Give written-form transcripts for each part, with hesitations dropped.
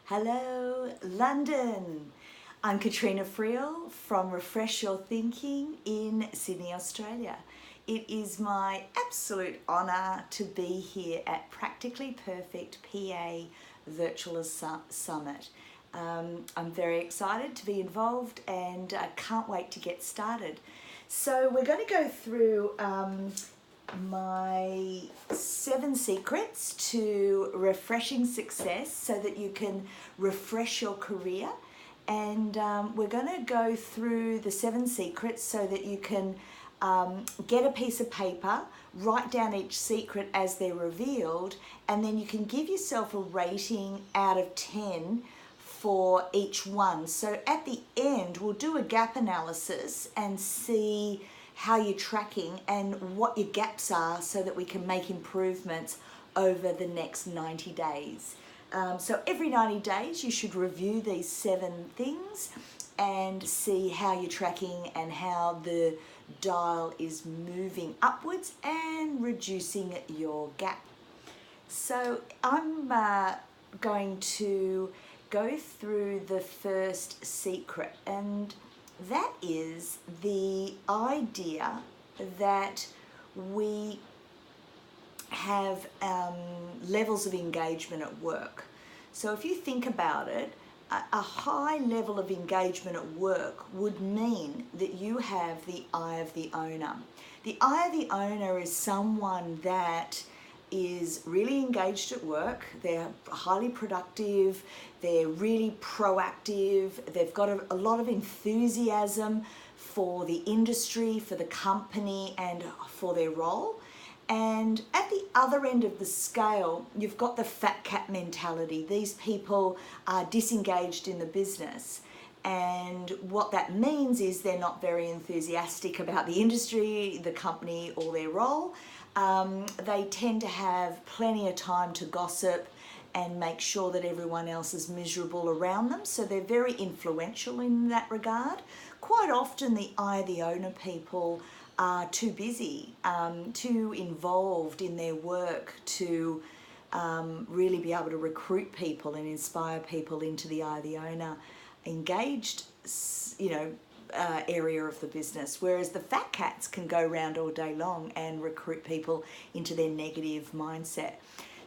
Hello, London. I'm Katrena Friel from Refresh Your Thinking in Sydney, Australia. It is my absolute honour to be here at Practically Perfect PA Virtual Summit. I'm very excited to be involved and I can't wait to get started. So we're going to go through my 7 secrets to refreshing success so that you can refresh your career, and we're going to go through the 7 secrets so that you can get a piece of paper, write down each secret as they're revealed, and then you can give yourself a rating out of 10 for each one. So at the end we'll do a gap analysis and see how you're tracking and what your gaps are so that we can make improvements over the next 90 days. So every 90 days you should review these 7 things and see how you're tracking and how the dial is moving upwards and reducing your gap. So I'm going to go through the first secret, and that is the idea that we have levels of engagement at work. So if you think about it, a high level of engagement at work would mean that you have the eye of the owner. The eye of the owner is someone that is really engaged at work. They're highly productive, they're really proactive, they've got a lot of enthusiasm for the industry, for the company, and for their role. And at the other end of the scale, you've got the fat cat mentality. These people are disengaged in the business. And what that means is they're not very enthusiastic about the industry, the company, or their role. They tend to have plenty of time to gossip and make sure that everyone else is miserable around them. So they're very influential in that regard. Quite often the eye of the owner people are too busy, too involved in their work to really be able to recruit people and inspire people into the eye of the owner engaged, area of the business, whereas the fat cats can go around all day long and recruit people into their negative mindset.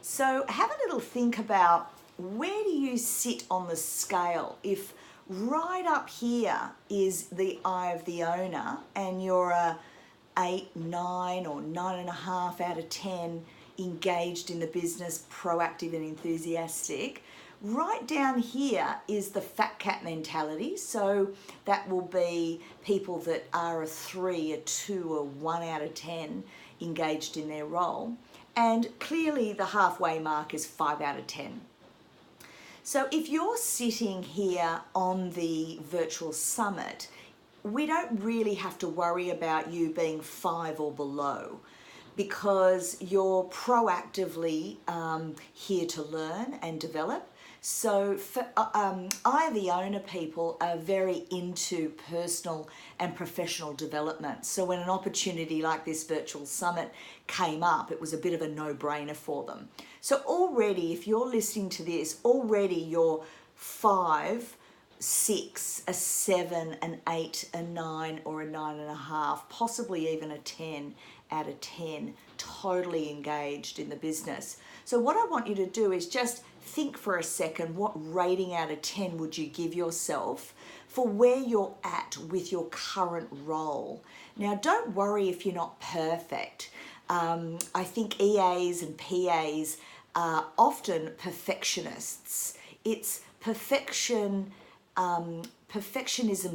So have a little think about, where do you sit on the scale? If right up here is the eye of the owner and you're a 8, 9 or 9.5 out of 10 engaged in the business, proactive and enthusiastic, right down here is the fat cat mentality. So that will be people that are a 3, a 2, a 1 out of 10 engaged in their role. And clearly the halfway mark is 5 out of 10. So if you're sitting here on the virtual summit, we don't really have to worry about you being 5 or below, because you're proactively here to learn and develop. So for eye of the owner people are very into personal and professional development. So when an opportunity like this virtual summit came up, it was a bit of a no-brainer for them. So already, if you're listening to this, already you're 5, 6, a 7, an 8, a 9, or a 9.5, possibly even a 10 out of 10, totally engaged in the business. So what I want you to do is just think for a second, what rating out of 10 would you give yourself for where you're at with your current role? Now, don't worry if you're not perfect. I think EAs and PAs are often perfectionists. It's perfectionism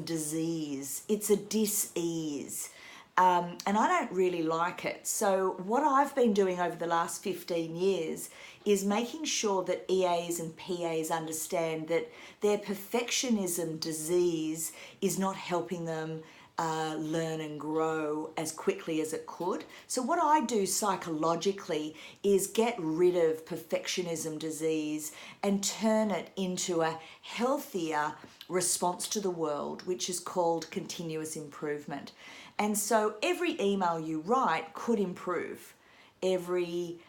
disease. It's a dis-ease. And I don't really like it. So what I've been doing over the last 15 years is making sure that EAs and PAs understand that their perfectionism disease is not helping them learn and grow as quickly as it could. So what I do psychologically is get rid of perfectionism disease and turn it into a healthier response to the world, which is called continuous improvement. And so every email you write could improve. Every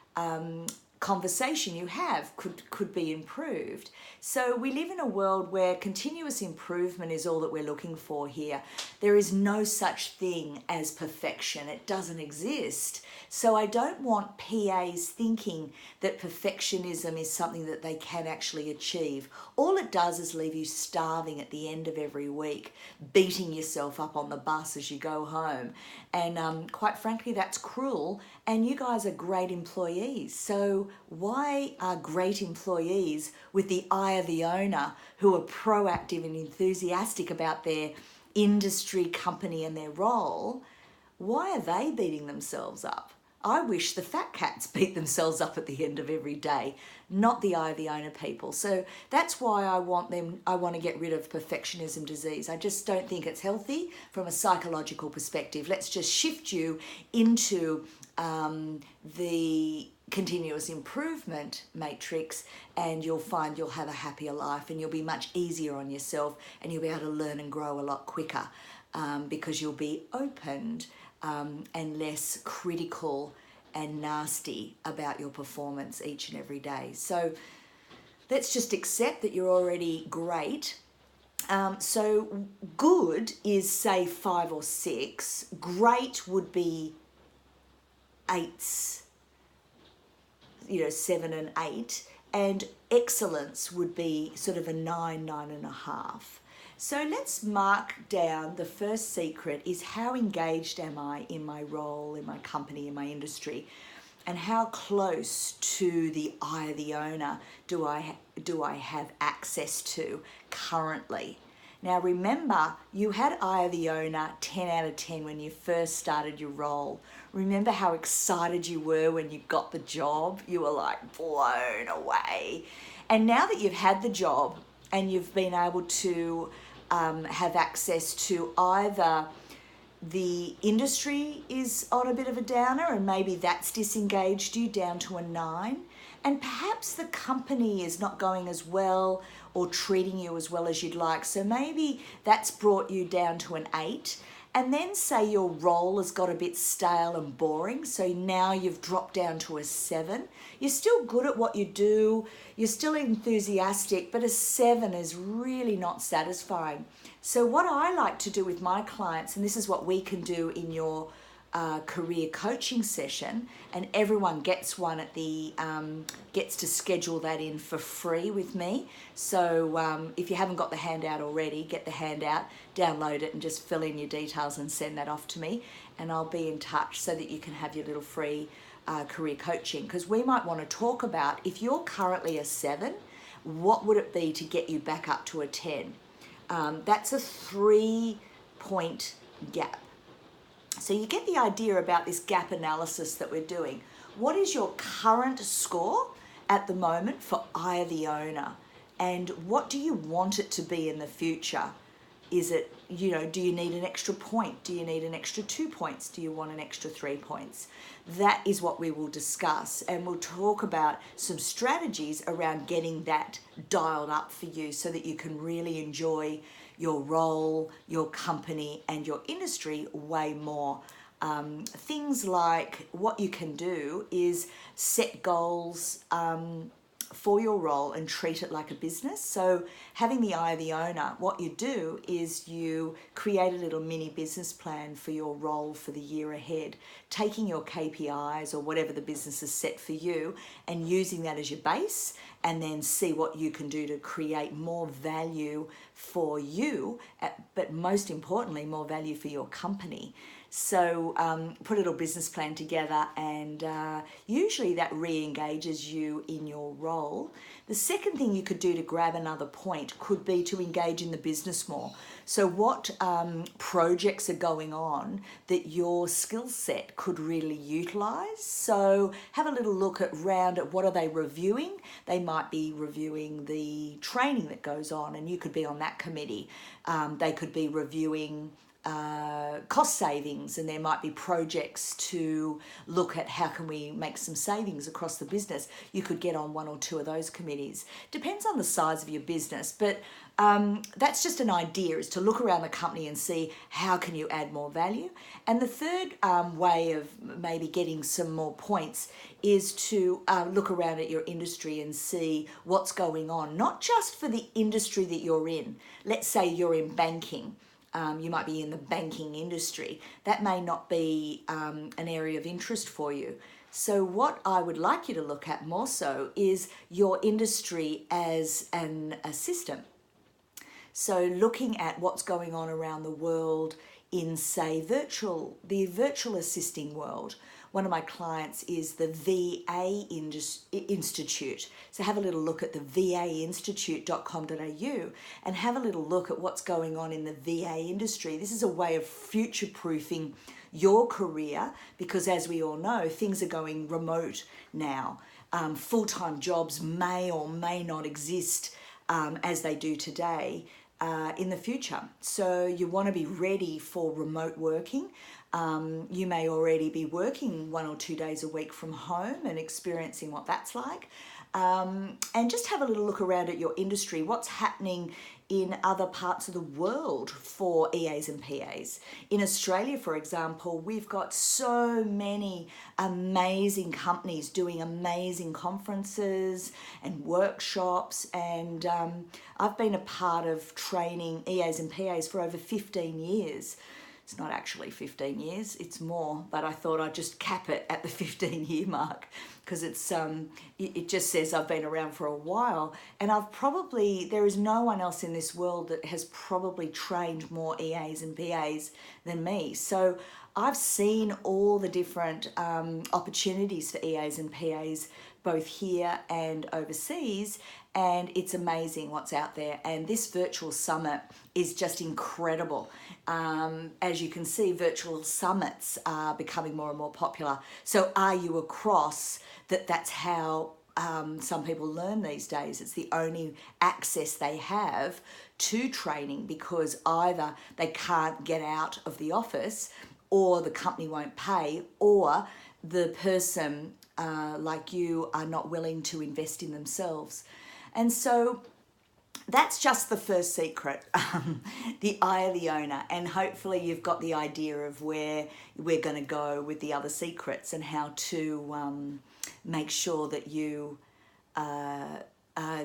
conversation you have could be improved. So we live in a world where continuous improvement is all that we're looking for here. There is no such thing as perfection. It doesn't exist. So I don't want PAs thinking that perfectionism is something that they can actually achieve. All it does is leave you starving at the end of every week, beating yourself up on the bus as you go home. And quite frankly, that's cruel. And you guys are great employees. So why are great employees with the eye of the owner, who are proactive and enthusiastic about their industry, company and their role, why are they beating themselves up? I wish the fat cats beat themselves up at the end of every day, not the eye of the owner people. So that's why I want to get rid of perfectionism disease. I just don't think it's healthy from a psychological perspective. Let's just shift you into the continuous improvement matrix, and you'll find you'll have a happier life, and you'll be much easier on yourself, and you'll be able to learn and grow a lot quicker because you'll be opened and less critical and nasty about your performance each and every day. So let's just accept that you're already great. So good is, say, 5 or 6. Great would be 8s, 7 and 8. And excellence would be sort of a 9, 9.5. So let's mark down the first secret is how engaged am I in my role, in my company, in my industry, and how close to the eye of the owner do I have access to currently. Now remember, you had eye of the owner 10 out of 10 when you first started your role. Remember how excited you were when you got the job? You were like blown away. And now that you've had the job and you've been able to have access to either the industry is on a bit of a downer and maybe that's disengaged you down to a 9, and perhaps the company is not going as well or treating you as well as you'd like, so maybe that's brought you down to an 8. And then say your role has got a bit stale and boring, so now you've dropped down to a 7. You're still good at what you do, you're still enthusiastic, but a 7 is really not satisfying. So what I like to do with my clients, and this is what we can do in your career coaching session, and everyone gets one at the gets to schedule that in for free with me. So if you haven't got the handout already, get the handout, download it and just fill in your details and send that off to me, and I'll be in touch so that you can have your little free career coaching, because we might want to talk about, if you're currently a 7, what would it be to get you back up to a 10? That's a 3-point gap. So you get the idea about this gap analysis that we're doing. What is your current score at the moment for eye of the owner? And what do you want it to be in the future? Is it, do you need an extra point? Do you need an extra 2 points? Do you want an extra 3 points? That is what we will discuss, and we'll talk about some strategies around getting that dialed up for you so that you can really enjoy your role, your company, and your industry way more. Things like what you can do is set goals for your role and treat it like a business. So having the eye of the owner, what you do is you create a little mini business plan for your role for the year ahead, taking your KPIs or whatever the business has set for you and using that as your base, and then see what you can do to create more value for you, but most importantly, more value for your company. So put a little business plan together, and usually that re-engages you in your role. The second thing you could do to grab another point could be to engage in the business more. So what projects are going on that your skill set could really utilize? So have a little look around at what are they reviewing. They might be reviewing the training that goes on, and you could be on that committee. They could be reviewing cost savings, and there might be projects to look at how can we make some savings across the business. You could get on one or two of those committees. Depends on the size of your business, but that's just an idea, is to look around the company and see how can you add more value. And the third way of maybe getting some more points is to look around at your industry and see what's going on, not just for the industry that you're in. Let's say you're in banking. You might be in the banking industry. That may not be an area of interest for you. So what I would like you to look at more so is your industry as a system. So looking at what's going on around the world in, say, the virtual assisting world. One of my clients is the VA Institute. So have a little look at the vainstitute.com.au and have a little look at what's going on in the VA industry. This is a way of future-proofing your career, because as we all know, things are going remote now. Full-time jobs may or may not exist as they do today in the future. So you want to be ready for remote working. You may already be working 1 or 2 days a week from home and experiencing what that's like. And just have a little look around at your industry, what's happening in other parts of the world for EAs and PAs. In Australia, for example, we've got so many amazing companies doing amazing conferences and workshops, and I've been a part of training EAs and PAs for over 15 years. It's not actually 15 years, it's more, but I thought I'd just cap it at the 15-year mark, because it just says I've been around for a while, and there is no one else in this world that has probably trained more EAs and PAs than me. So I've seen all the different opportunities for EAs and PAs, both here and overseas, and it's amazing what's out there. And this virtual summit is just incredible. As you can see, virtual summits are becoming more and more popular. So are you across that? That's how some people learn these days. It's the only access they have to training, because either they can't get out of the office, or the company won't pay, or the person like you are not willing to invest in themselves. And so that's just the first secret, the eye of the owner. And hopefully you've got the idea of where we're going to go with the other secrets and how to make sure that you are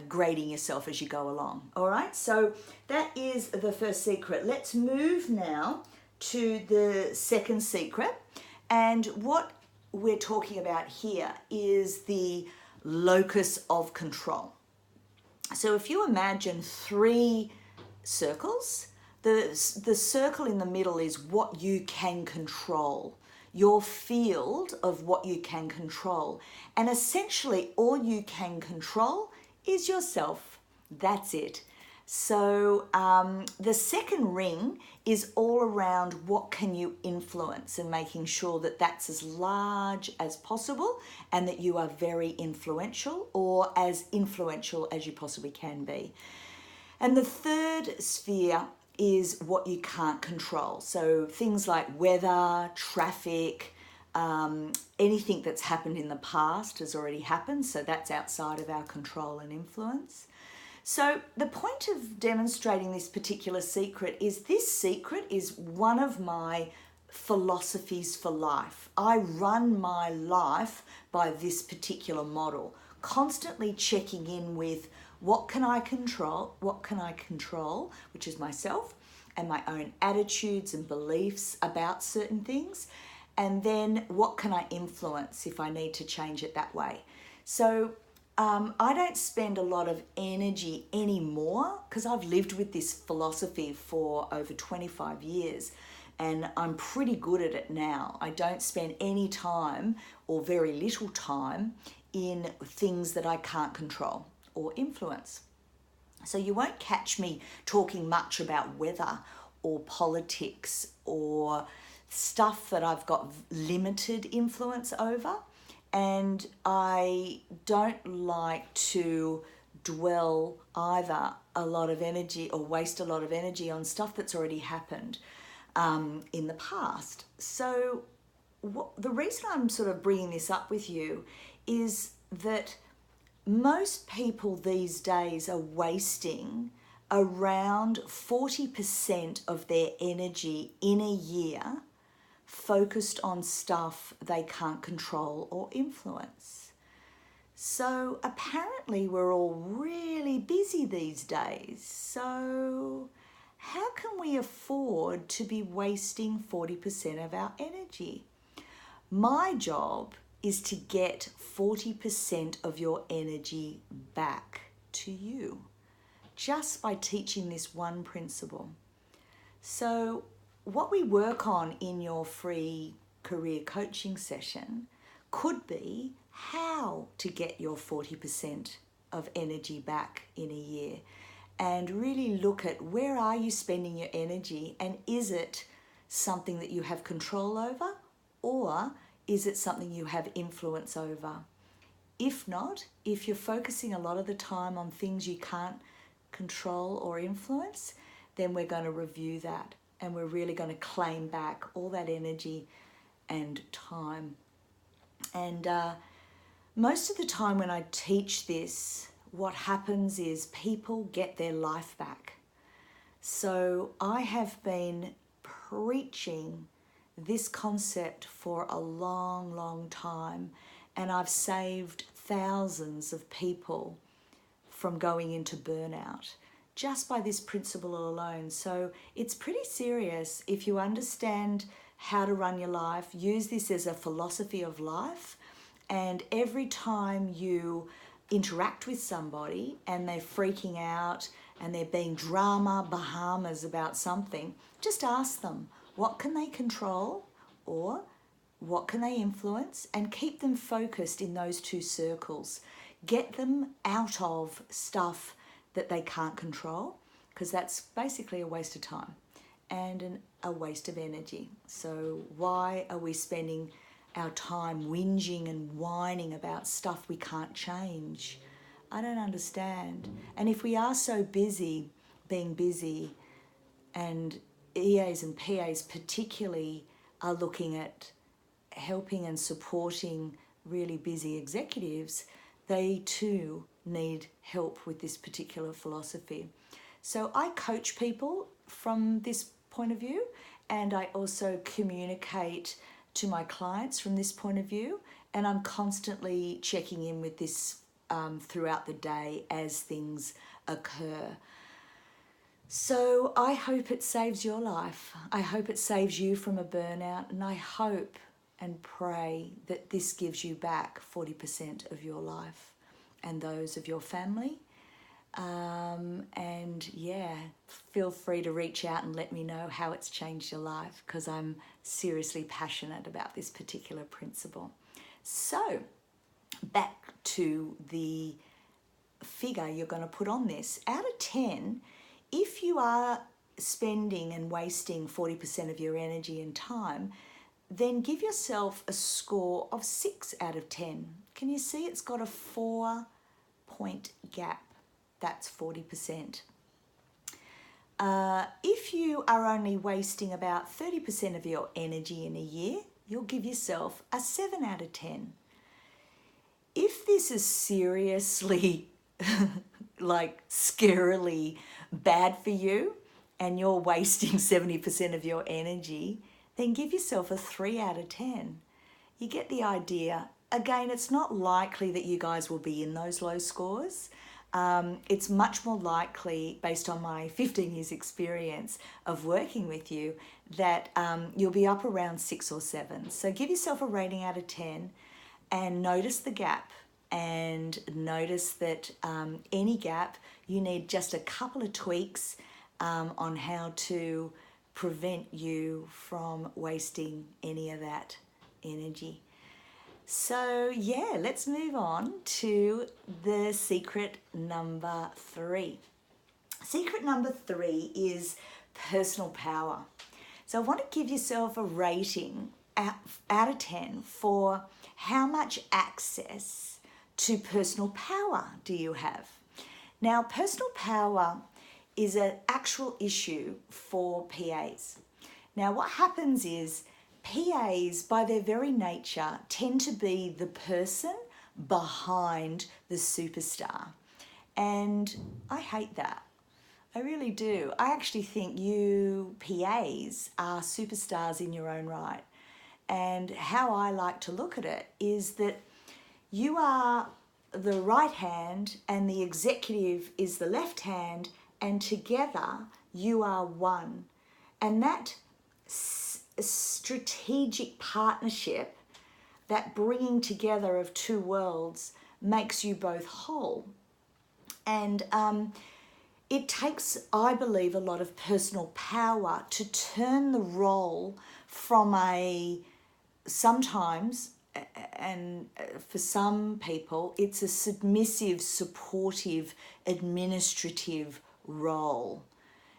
grading yourself as you go along. All right, so that is the first secret. Let's move now to the second secret. And what we're talking about here is the locus of control. So if you imagine 3 circles, the circle in the middle is what you can control, your field of what you can control. And essentially all you can control is yourself. That's it. So the second ring is all around what can you influence, and making sure that that's as large as possible and that you are very influential, or as influential as you possibly can be. And the third sphere is what you can't control. So things like weather, traffic, anything that's happened in the past has already happened, so that's outside of our control and influence. So the point of demonstrating this particular secret is this secret is one of my philosophies for life. I run my life by this particular model, constantly checking in with what can I control, which is myself and my own attitudes and beliefs about certain things, and then what can I influence if I need to change it that way. So I don't spend a lot of energy anymore, because I've lived with this philosophy for over 25 years and I'm pretty good at it now. I don't spend any time, or very little time, in things that I can't control or influence. So you won't catch me talking much about weather or politics or stuff that I've got limited influence over. And I don't like to dwell either a lot of energy or waste a lot of energy on stuff that's already happened. in the past. So the reason I'm sort of bringing this up with you is that most people these days are wasting around 40% of their energy in a year focused on stuff they can't control or influence. So apparently we're all really busy these days. So how can we afford to be wasting 40% of our energy? My job is to get 40% of your energy back to you just by teaching this one principle. So what we work on in your free career coaching session could be how to get your 40% of energy back in a year, and really look at where are you spending your energy, and is it something that you have control over, or is it something you have influence over? If not, if you're focusing a lot of the time on things you can't control or influence, then we're going to review that, and we're really going to claim back all that energy and time. And most of the time when I teach this, what happens is people get their life back. So I have been preaching this concept for a long, long time, and I've saved thousands of people from going into burnout just by this principle alone. So it's pretty serious. If you understand how to run your life, use this as a philosophy of life, and every time you interact with somebody and they're freaking out and they're being Bahamas about something, just ask them, what can they control or what can they influence, and keep them focused in those two circles. Get them out of stuff that they can't control, because that's basically a waste of time and a waste of energy. So why are we spending our time whinging and whining about stuff we can't change? I don't understand. And if we are so busy being busy, and EAs and PAs particularly are looking at helping and supporting really busy executives, they too need help with this particular philosophy. So I coach people from this point of view, and I also communicate to my clients from this point of view, and I'm constantly checking in with this throughout the day as things occur. So I hope it saves your life. I hope it saves you from a burnout, and I hope and pray that this gives you back 40% of your life and those of your family. And yeah, feel free to reach out and let me know how it's changed your life, because I'm seriously passionate about this particular principle. So back to the figure you're going to put on this. Out of 10, if you are spending and wasting 40% of your energy and time, then give yourself a score of 6 out of 10. Can you see it's got a 4-point gap? That's 40%. If you are only wasting about 30% of your energy in a year, you'll give yourself a 7 out of 10. If this is seriously, like scarily bad for you, and you're wasting 70% of your energy, then give yourself a 3 out of 10. You get the idea. Again, it's not likely that you guys will be in those low scores. It's much more likely, based on my 15 years experience of working with you, that you'll be up around 6 or 7. So give yourself a rating out of 10 and notice the gap, and notice that any gap, you need just a couple of tweaks on how to prevent you from wasting any of that energy. So yeah, let's move on to the secret number 3. Secret number 3 is personal power. So I want to give yourself a rating out of 10 for how much access to personal power do you have. Now, personal power is an actual issue for PAs. Now, what happens is PAs, by their very nature, tend to be the person behind the superstar. And I hate that. I really do. I actually think you PAs are superstars in your own right. And how I like to look at it is that you are the right hand and the executive is the left hand, and together you are one. And that strategic partnership, that bringing together of two worlds, makes you both whole. And it takes, I believe, a lot of personal power to turn the role from sometimes, and for some people, it's a submissive, supportive, administrative role.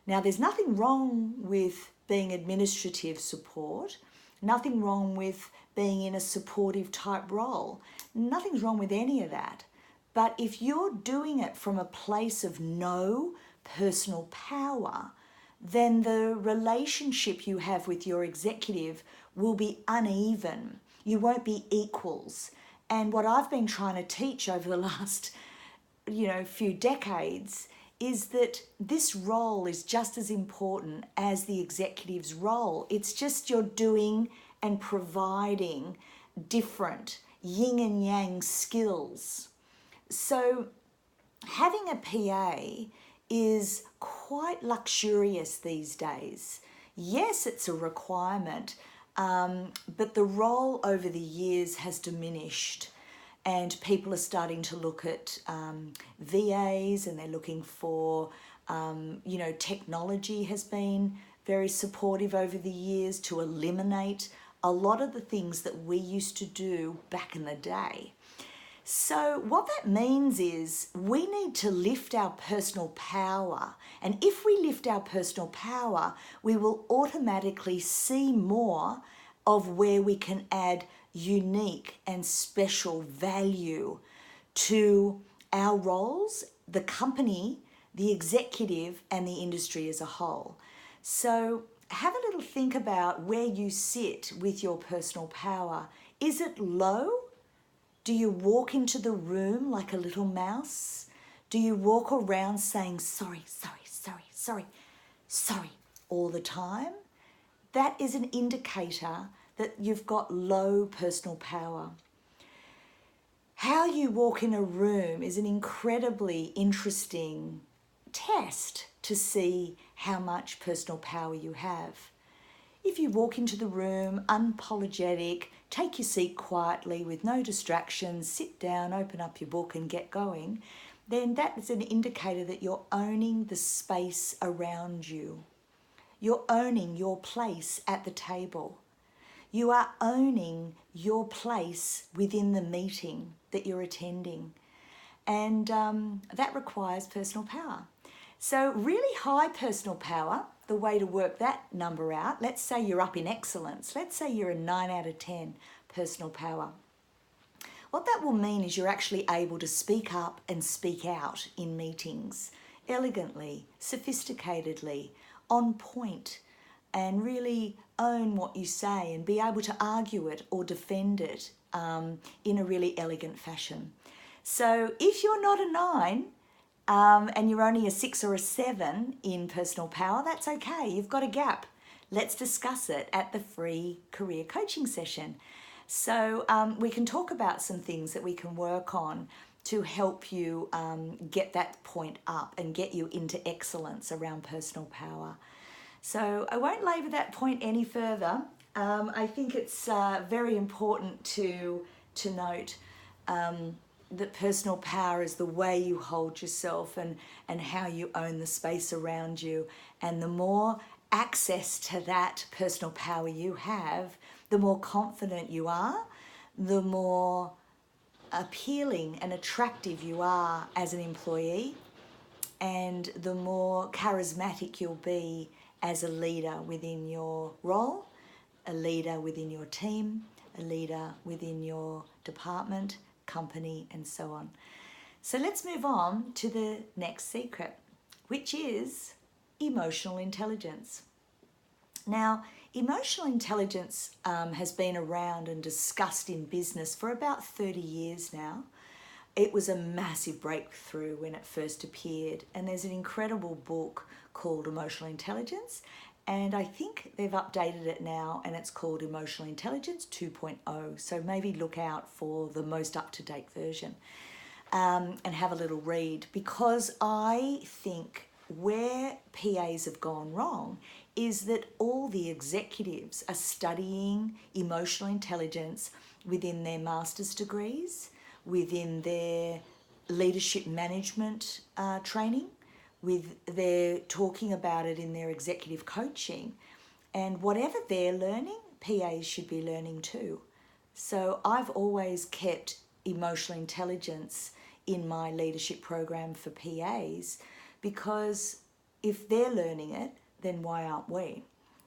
Now, there's nothing wrong with being administrative support, nothing wrong with being in a supportive type role. Nothing's wrong with any of that. But if you're doing it from a place of no personal power, then the relationship you have with your executive will be uneven. You won't be equals. And what I've been trying to teach over the last, few decades is that this role is just as important as the executive's role. It's just you're doing and providing different yin and yang skills. So having a PA is quite luxurious these days. Yes, it's a requirement, but the role over the years has diminished, and people are starting to look at VAs, and they're looking for, technology has been very supportive over the years to eliminate a lot of the things that we used to do back in the day. So what that means is we need to lift our personal power. And if we lift our personal power, we will automatically see more of where we can add unique and special value to our roles, the company, the executive, and the industry as a whole. So have a little think about where you sit with your personal power. Is it low? Do you walk into the room like a little mouse? Do you walk around saying sorry, sorry, sorry, sorry, sorry all the time? That is an indicator that you've got low personal power. How you walk in a room is an incredibly interesting test to see how much personal power you have. If you walk into the room unapologetic, take your seat quietly with no distractions, sit down, open up your book and get going, then that is an indicator that you're owning the space around you. You're owning your place at the table. You are owning your place within the meeting that you're attending. And that requires personal power. So really high personal power, the way to work that number out, let's say you're up in excellence. Let's say you're a 9 out of 10 personal power. What that will mean is you're actually able to speak up and speak out in meetings elegantly, sophisticatedly, on point, and really own what you say and be able to argue it or defend it in a really elegant fashion. So if you're not a 9, and you're only a 6 or a 7 in personal power, that's okay. You've got a gap. Let's discuss it at the free career coaching session. So we can talk about some things that we can work on to help you get that point up and get you into excellence around personal power. So I won't labour that point any further. I think it's very important to note that personal power is the way you hold yourself and how you own the space around you. And the more access to that personal power you have, the more confident you are, the more appealing and attractive you are as an employee, and the more charismatic you'll be as a leader within your role, a leader within your team, a leader within your department, company, and so on. So let's move on to the next secret, which is emotional intelligence. Now, Emotional intelligence has been around and discussed in business for about 30 years now. It was a massive breakthrough when it first appeared, and there's an incredible book called Emotional Intelligence, and I think they've updated it now and it's called Emotional Intelligence 2.0, so maybe look out for the most up-to-date version and have a little read, because I think where PAs have gone wrong is that all the executives are studying emotional intelligence within their master's degrees, within their leadership management training, they're talking about it in their executive coaching, and whatever they're learning, PAs should be learning too. So I've always kept emotional intelligence in my leadership program for PAs, because if they're learning it, then why aren't we?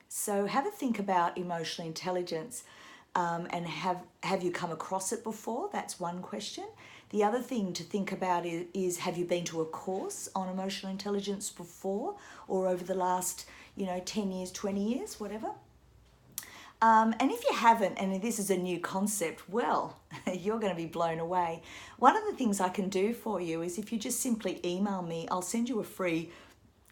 So have a think about emotional intelligence, and have you come across it before? That's one question. The other thing to think about is have you been to a course on emotional intelligence before, or over the last 10 years, 20 years, whatever? And if you haven't, and this is a new concept, well, you're going to be blown away. One of the things I can do for you is, if you just simply email me, I'll send you a free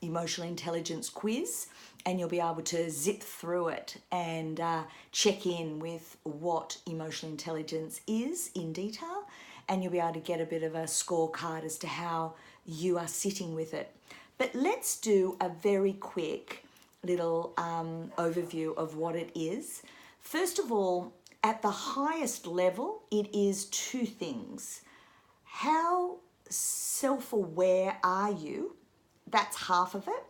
emotional intelligence quiz, and you'll be able to zip through it and check in with what emotional intelligence is in detail, and you'll be able to get a bit of a scorecard as to how you are sitting with it. But let's do a very quick little overview of what it is. First of all, at the highest level, it is two things. How self-aware are you? That's half of it.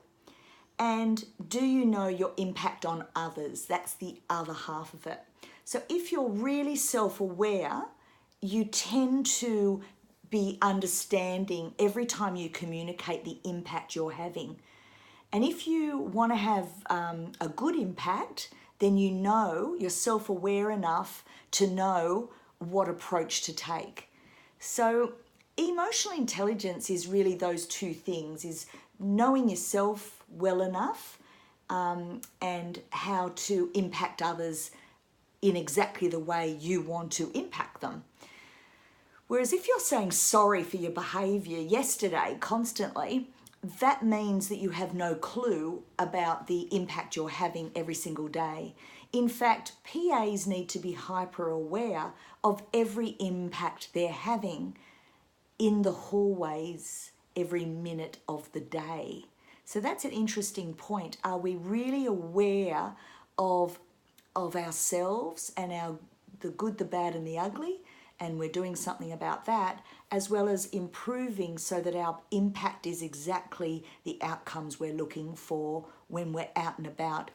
And do you know your impact on others? That's the other half of it. So if you're really self-aware, you tend to be understanding every time you communicate the impact you're having. And if you want to have a good impact, then you're self-aware enough to know what approach to take. So emotional intelligence is really those two things, is knowing yourself well enough and how to impact others in exactly the way you want to impact them. Whereas if you're saying sorry for your behaviour yesterday constantly, that means that you have no clue about the impact you're having every single day. In fact, PAs need to be hyper aware of every impact they're having in the hallways every minute of the day. So that's an interesting point. Are we really aware of ourselves and the good, the bad and the ugly? And we're doing something about that, as well as improving so that our impact is exactly the outcomes we're looking for when we're out and about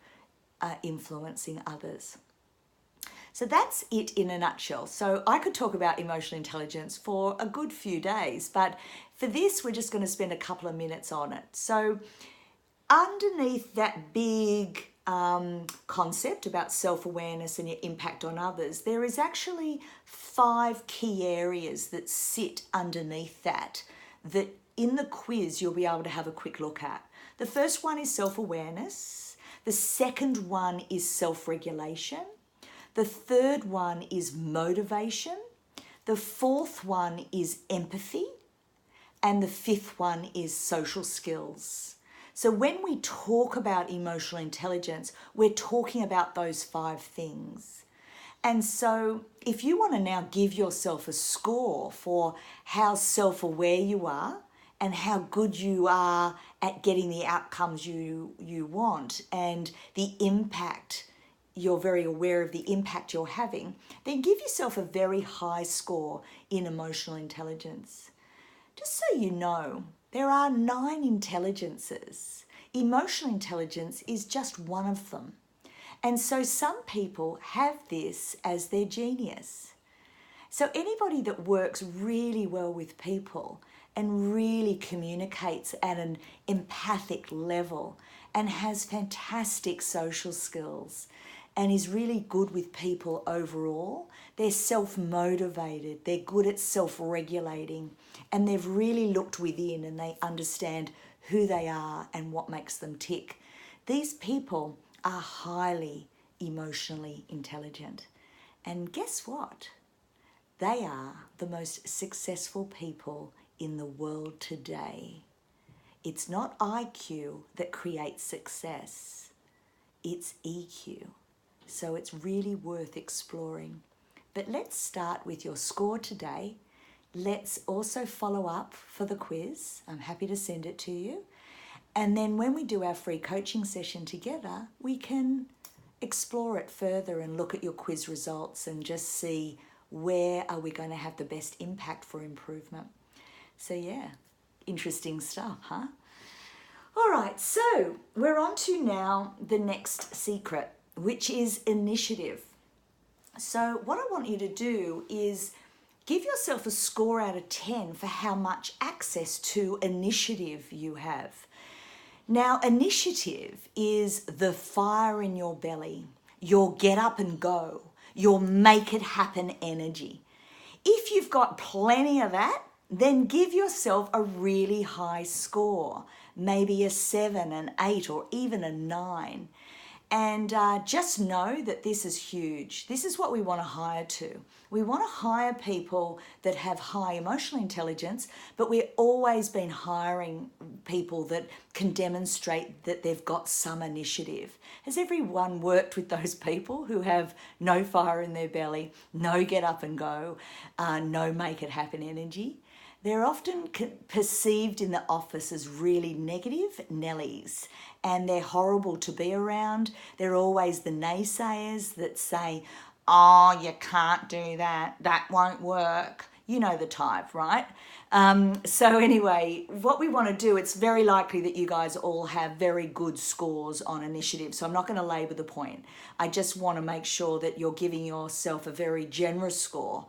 influencing others. So that's it in a nutshell. So I could talk about emotional intelligence for a good few days, but for this, we're just going to spend a couple of minutes on it. So underneath that big concept about self-awareness and your impact on others, there is actually 5 key areas that sit underneath that in the quiz you'll be able to have a quick look at. The first one is self-awareness. The second one is self-regulation. The third one is motivation. The fourth one is empathy. And the fifth one is social skills. So when we talk about emotional intelligence, we're talking about those 5 things. And so if you want to now give yourself a score for how self-aware you are and how good you are at getting the outcomes you want and the impact, you're very aware of the impact you're having, then give yourself a very high score in emotional intelligence. Just so you know, there are 9 intelligences. Emotional intelligence is just one of them. And so some people have this as their genius. So anybody that works really well with people and really communicates at an empathic level and has fantastic social skills and is really good with people overall, they're self-motivated, they're good at self-regulating, and they've really looked within and they understand who they are and what makes them tick. These people are highly emotionally intelligent. And guess what? They are the most successful people in the world today. It's not IQ that creates success, it's EQ. So it's really worth exploring. But let's start with your score today. Let's also follow up for the quiz. I'm happy to send it to you. And then when we do our free coaching session together, we can explore it further and look at your quiz results and just see where are we going to have the best impact for improvement. So yeah, interesting stuff, huh? All right, so we're on to now the next secret, which is initiative. So what I want you to do is give yourself a score out of 10 for how much access to initiative you have. Now, initiative is the fire in your belly, your get up and go, your make it happen energy. If you've got plenty of that, then give yourself a really high score, maybe a 7, an 8, or even a 9. And just know that this is huge. This is what we want to hire to. We want to hire people that have high emotional intelligence, but we've always been hiring people that can demonstrate that they've got some initiative. Has everyone worked with those people who have no fire in their belly, no get up and go, no make it happen energy? They're often perceived in the office as really negative Nellies, and they're horrible to be around. They're always the naysayers that say, oh, you can't do that, that won't work. You know the type, right? So anyway, what we want to do, it's very likely that you guys all have very good scores on initiative, so I'm not going to labour the point. I just want to make sure that you're giving yourself a very generous score.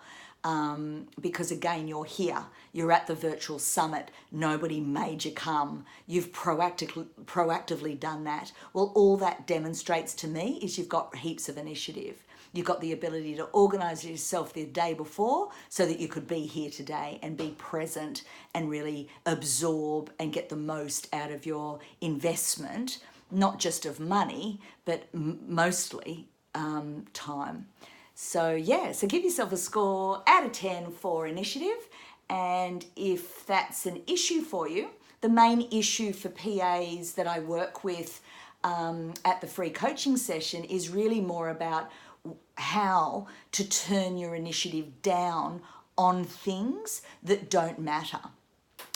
Because again, you're here, you're at the virtual summit, nobody made you come, you've proactively done that. Well, all that demonstrates to me is you've got heaps of initiative. You've got the ability to organise yourself the day before so that you could be here today and be present and really absorb and get the most out of your investment, not just of money, but mostly time. So yeah, so give yourself a score out of 10 for initiative. And if that's an issue for you, the main issue for PAs that I work with at the free coaching session is really more about how to turn your initiative down on things that don't matter.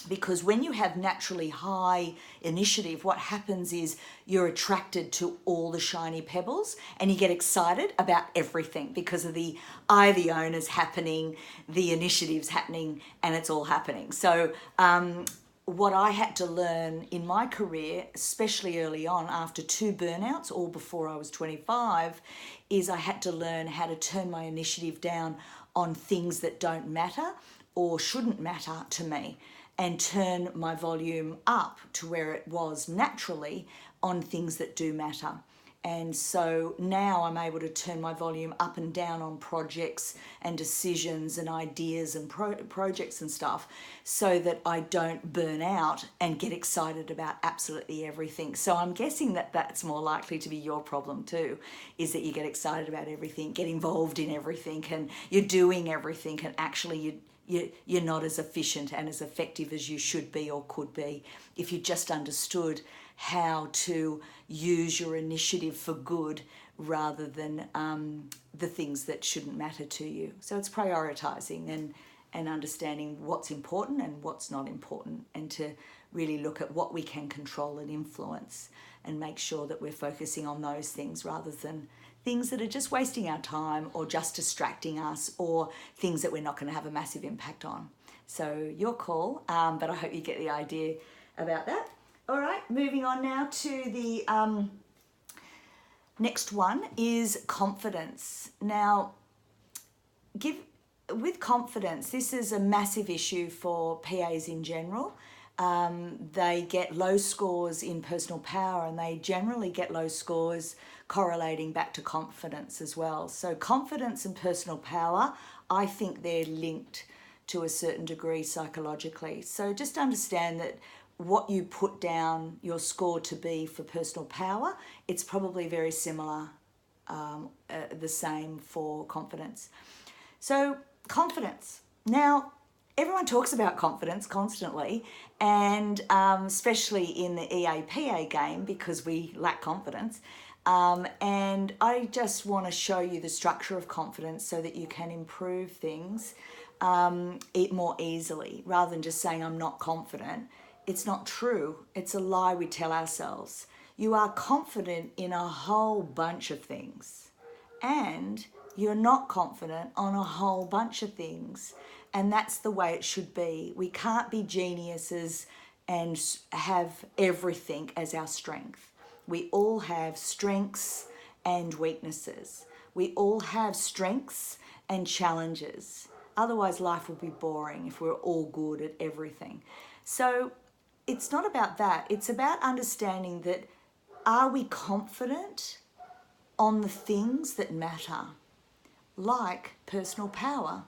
Because when you have naturally high initiative, what happens is you're attracted to all the shiny pebbles and you get excited about everything because of the owners happening, the initiatives happening, and it's all happening. So what I had to learn in my career, especially early on after 2 burnouts, all before I was 25, is I had to learn how to turn my initiative down on things that don't matter or shouldn't matter to me, and turn my volume up to where it was naturally on things that do matter. And so now I'm able to turn my volume up and down on projects and decisions and ideas and projects and stuff so that I don't burn out and get excited about absolutely everything. So I'm guessing that that's more likely to be your problem too, is that you get excited about everything, get involved in everything, and you're doing everything, and actually you're not as efficient and as effective as you should be or could be if you just understood how to use your initiative for good rather than the things that shouldn't matter to you. So it's prioritizing and understanding what's important and what's not important, and to really look at what we can control and influence and make sure that we're focusing on those things rather than things that are just wasting our time or just distracting us, or things that we're not going to have a massive impact on. So your call, but I hope you get the idea about that. All right, moving on now to the next one is confidence. Now, with confidence, this is a massive issue for PAs in general. They get low scores in personal power, and they generally get low scores correlating back to confidence as well. So confidence and personal power, I think they're linked to a certain degree psychologically. So just understand that what you put down your score to be for personal power, it's probably very similar the same for confidence. So confidence. Now, everyone talks about confidence constantly, and especially in the EAPA game because we lack confidence. And I just want to show you the structure of confidence so that you can improve things more easily, rather than just saying I'm not confident. It's not true. It's a lie we tell ourselves. You are confident in a whole bunch of things, and you're not confident on a whole bunch of things. And that's the way it should be. We can't be geniuses and have everything as our strength. We all have strengths and weaknesses. We all have strengths and challenges. Otherwise, life would be boring if we're all good at everything. So it's not about that. It's about understanding that, are we confident on the things that matter, like personal power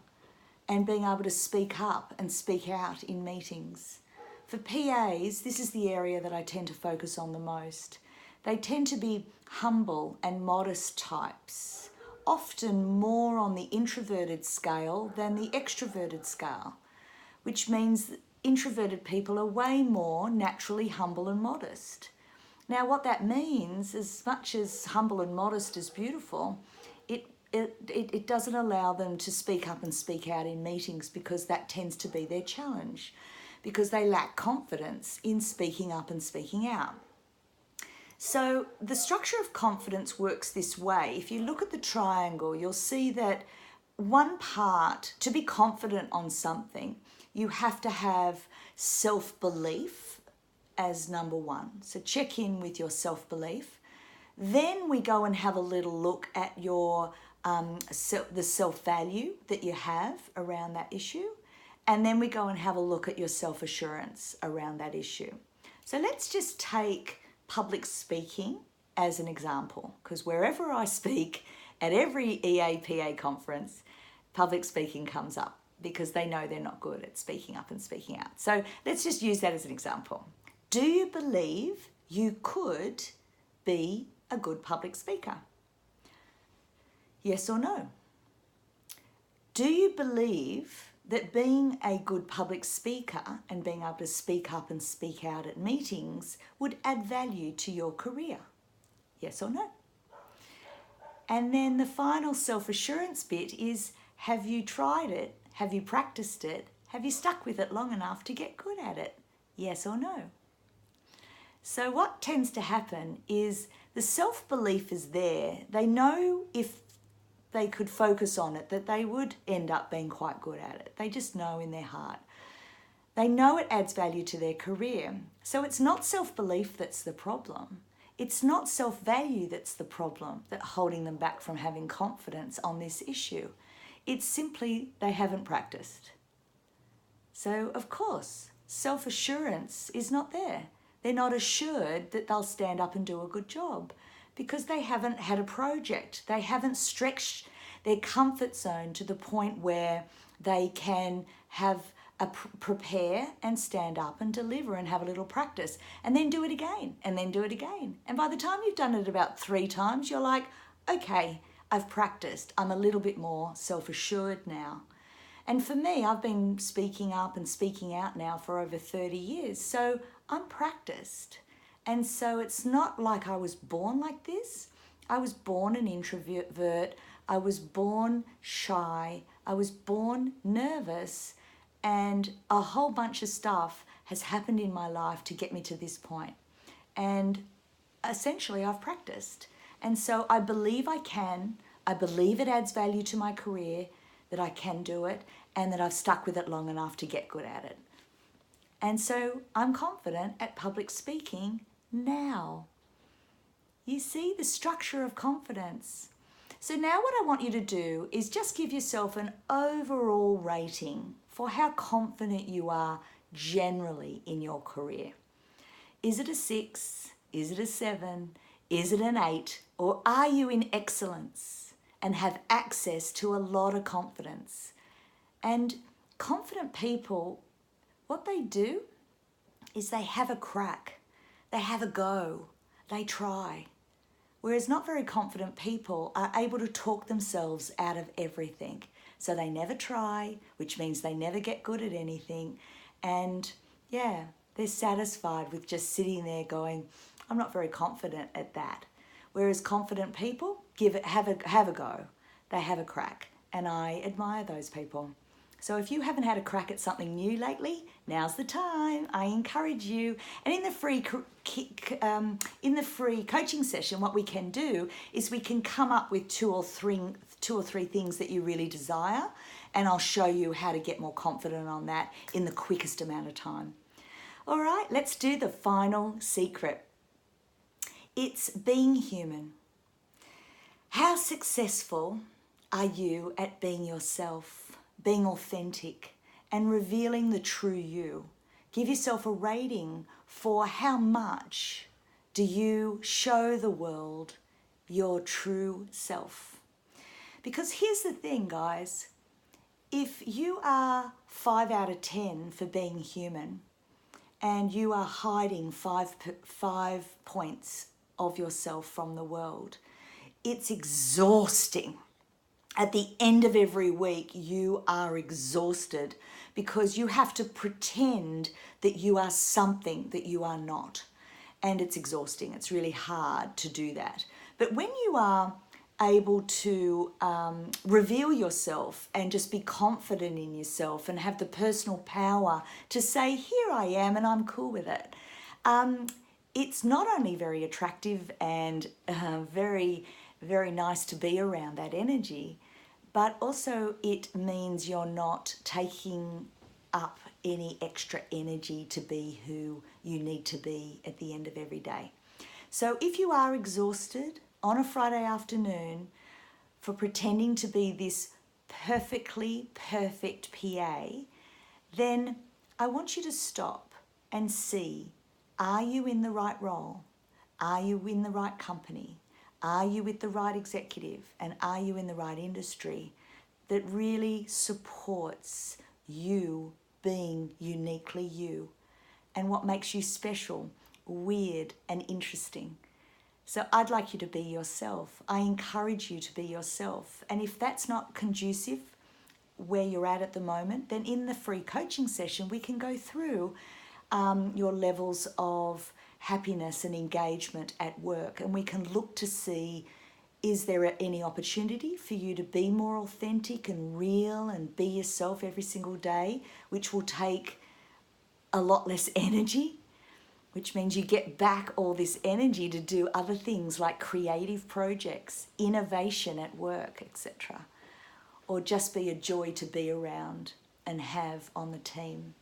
and being able to speak up and speak out in meetings? For PAs, this is the area that I tend to focus on the most. They tend to be humble and modest types, often more on the introverted scale than the extroverted scale, which means that introverted people are way more naturally humble and modest. Now, what that means, as much as humble and modest is beautiful, it doesn't allow them to speak up and speak out in meetings, because that tends to be their challenge, because they lack confidence in speaking up and speaking out. So the structure of confidence works this way. If you look at the triangle, you'll see that one part, to be confident on something, you have to have self-belief as number one. So check in with your self-belief. Then we go and have a little look at your the self-value that you have around that issue. And then we go and have a look at your self-assurance around that issue. So let's just take public speaking as an example, because wherever I speak, at every EAPA conference, public speaking comes up, because they know they're not good at speaking up and speaking out. So let's just use that as an example. Do you believe you could be a good public speaker? Yes or no? Do you believe that being a good public speaker and being able to speak up and speak out at meetings would add value to your career? Yes or no? And then the final self-assurance bit is, have you tried it? Have you practiced it? Have you stuck with it long enough to get good at it? Yes or no? So what tends to happen is the self-belief is there. They know if they could focus on it that they would end up being quite good at it. They just know in their heart. They know it adds value to their career. So it's not self-belief that's the problem. It's not self-value that's the problem that's holding them back from having confidence on this issue. It's simply they haven't practiced. So, of course, self-assurance is not there. They're not assured that they'll stand up and do a good job because they haven't had a project. They haven't stretched their comfort zone to the point where they can have prepare and stand up and deliver and have a little practice and then do it again and then do it again. And by the time you've done it about 3 times, you're like, okay, I've practiced. I'm a little bit more self-assured now. And for me, I've been speaking up and speaking out now for over 30 years. So I'm practiced. And so it's not like I was born like this. I was born an introvert. I was born shy. I was born nervous. And a whole bunch of stuff has happened in my life to get me to this point. And essentially, I've practiced. And so I believe I can. I believe it adds value to my career, that I can do it, and that I've stuck with it long enough to get good at it. And so I'm confident at public speaking now. You see the structure of confidence. So now what I want you to do is just give yourself an overall rating for how confident you are generally in your career. Is it a 6? Is it a 7? Is it an 8? Or are you in excellence and have access to a lot of confidence? And confident people, what they do is they have a crack. They have a go. They try. Whereas not very confident people are able to talk themselves out of everything. So they never try, which means they never get good at anything. And yeah, they're satisfied with just sitting there going, I'm not very confident at that. Whereas confident people have a go. They have a crack. And I admire those people. So if you haven't had a crack at something new lately, now's the time. I encourage you. And in the free coaching session, what we can do is we can come up with two or three things that you really desire, and I'll show you how to get more confident on that in the quickest amount of time. All right, let's do the final secret. It's being human. How successful are you at being yourself, being authentic, and revealing the true you? Give yourself a rating for how much do you show the world your true self. Because here's the thing, guys. If you are 5 out of 10 for being human and you are hiding five points of yourself from the world, it's exhausting. At the end of every week, you are exhausted because you have to pretend that you are something that you are not. And it's exhausting. It's really hard to do that. But when you are able to reveal yourself and just be confident in yourself and have the personal power to say, here I am and I'm cool with it, it's not only very attractive and very, very nice to be around that energy, but also it means you're not taking up any extra energy to be who you need to be at the end of every day. So if you are exhausted on a Friday afternoon for pretending to be this perfectly perfect PA, then I want you to stop and see, are you in the right role? Are you in the right company? Are you with the right executive? And are you in the right industry that really supports you being uniquely you and what makes you special, weird, and interesting? So I'd like you to be yourself. I encourage you to be yourself. And if that's not conducive where you're at the moment, then in the free coaching session, we can go through your levels of happiness and engagement at work. And we can look to see, is there any opportunity for you to be more authentic and real and be yourself every single day, which will take a lot less energy, which means you get back all this energy to do other things like creative projects, innovation at work, etc. Or just be a joy to be around and have on the team.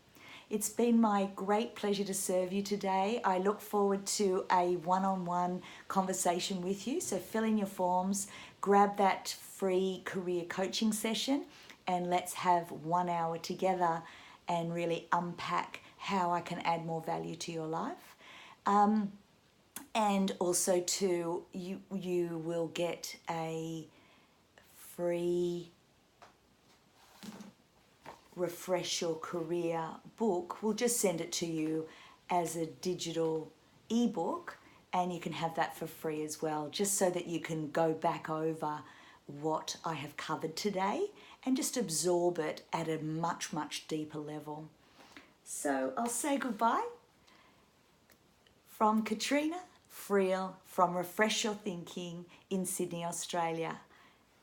It's been my great pleasure to serve you today. I look forward to a one-on-one conversation with you. So fill in your forms, grab that free career coaching session, and let's have 1 hour together and really unpack how I can add more value to your life. And also to you will get a free Refresh Your Career book. We'll just send it to you as a digital ebook, and you can have that for free as well, just so that you can go back over what I have covered today and just absorb it at a much, much deeper level. So I'll say goodbye from Katrena Friel from Refresh Your Thinking in Sydney, Australia.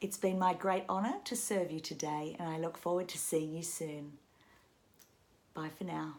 It's been my great honour to serve you today, and I look forward to seeing you soon. Bye for now.